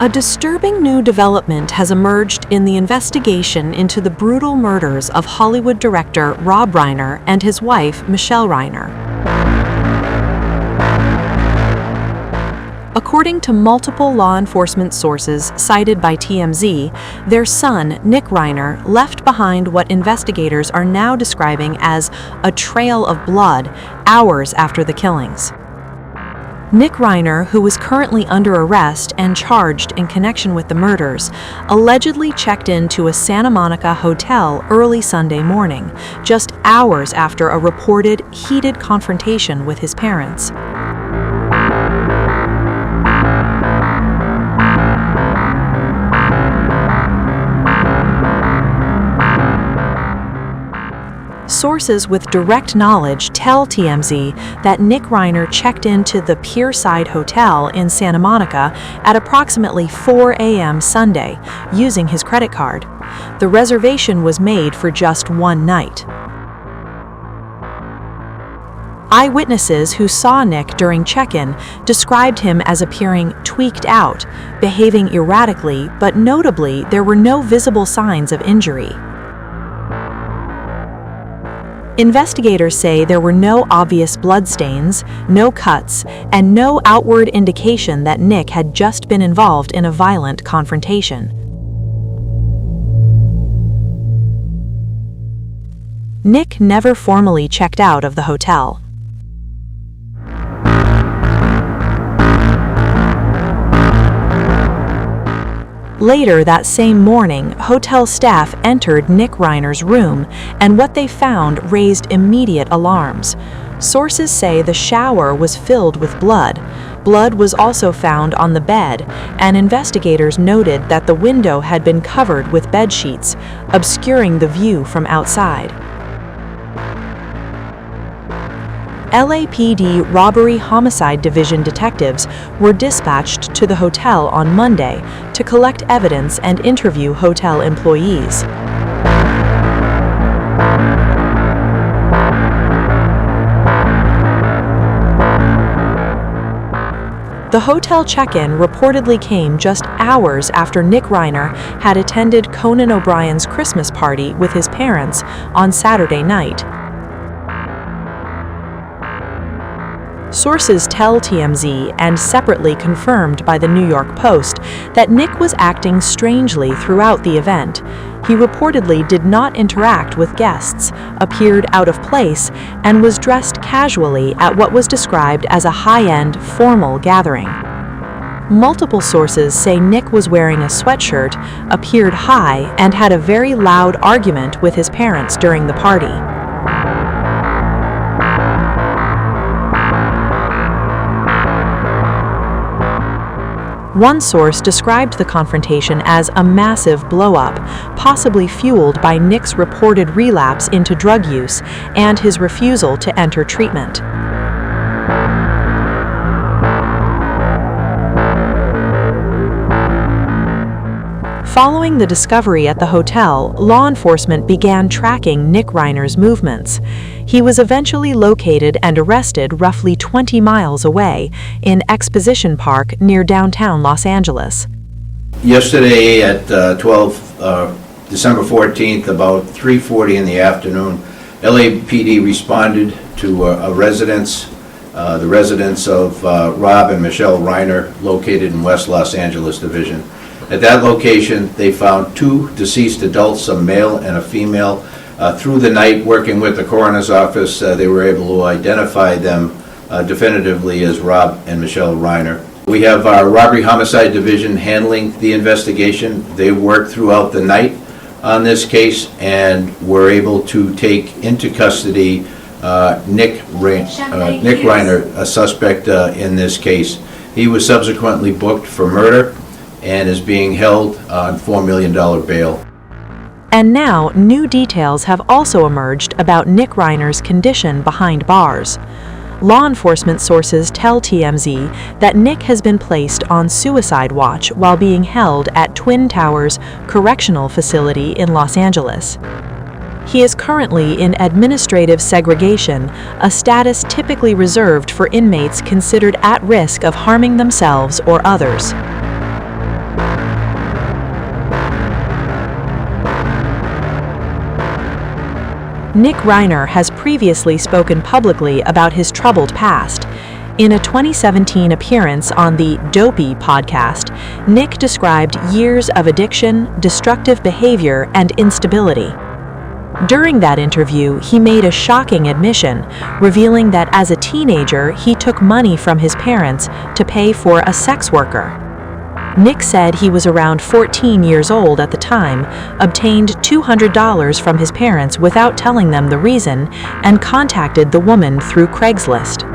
A disturbing new development has emerged in the investigation into the brutal murders of Hollywood director Rob Reiner and his wife, Michele Reiner. According to multiple law enforcement sources cited by TMZ, their son, Nick Reiner, left behind what investigators are now describing as a trail of blood hours after the killings. Nick Reiner, who was currently under arrest and charged in connection with the murders, allegedly checked into a Santa Monica hotel early Sunday morning, just hours after a reported heated confrontation with his parents. Sources with direct knowledge tell TMZ that Nick Reiner checked into the Pierside Hotel in Santa Monica at approximately 4 a.m. Sunday, using his credit card. The reservation was made for just one night. Eyewitnesses who saw Nick during check-in described him as appearing tweaked out, behaving erratically, but notably there were no visible signs of injury. Investigators say there were no obvious bloodstains, no cuts, and no outward indication that Nick had just been involved in a violent confrontation. Nick never formally checked out of the hotel. Later that same morning, hotel staff entered Nick Reiner's room, and what they found raised immediate alarms. Sources say the shower was filled with blood. Blood was also found on the bed, and investigators noted that the window had been covered with bed sheets, obscuring the view from outside. LAPD Robbery Homicide Division detectives were dispatched to the hotel on Monday to collect evidence and interview hotel employees. The hotel check-in reportedly came just hours after Nick Reiner had attended Conan O'Brien's Christmas party with his parents on Saturday night. Sources tell TMZ, and separately confirmed by the New York Post, that Nick was acting strangely throughout the event. He reportedly did not interact with guests, appeared out of place, and was dressed casually at what was described as a high-end, formal gathering. Multiple sources say Nick was wearing a sweatshirt, appeared high, and had a very loud argument with his parents during the party. One source described the confrontation as a massive blow-up, possibly fueled by Nick's reported relapse into drug use and his refusal to enter treatment. Following the discovery at the hotel, law enforcement began tracking Nick Reiner's movements. He was eventually located and arrested roughly 20 miles away in Exposition Park near downtown Los Angeles. Yesterday at December 14th, about 3:40 in the afternoon, LAPD responded to a residence, the residence of Rob and Michele Reiner, located in West Los Angeles Division. At that location, they found two deceased adults, a male and a female. Through the night, working with the coroner's office, they were able to identify them definitively as Rob and Michele Reiner. We have our Robbery Homicide Division handling the investigation. They worked throughout the night on this case and were able to take into custody Nick Reiner, a suspect in this case. He was subsequently booked for murder and is being held on $4 million bail. And now, new details have also emerged about Nick Reiner's condition behind bars. Law enforcement sources tell TMZ that Nick has been placed on suicide watch while being held at Twin Towers Correctional Facility in Los Angeles. He is currently in administrative segregation, a status typically reserved for inmates considered at risk of harming themselves or others. Nick Reiner has previously spoken publicly about his troubled past. In a 2017 appearance on the Dopey podcast, Nick described years of addiction, destructive behavior, and instability. During that interview, he made a shocking admission, revealing that as a teenager, he took money from his parents to pay for a sex worker. Nick said he was around 14 years old at the time, obtained $200 from his parents without telling them the reason, and contacted the woman through Craigslist.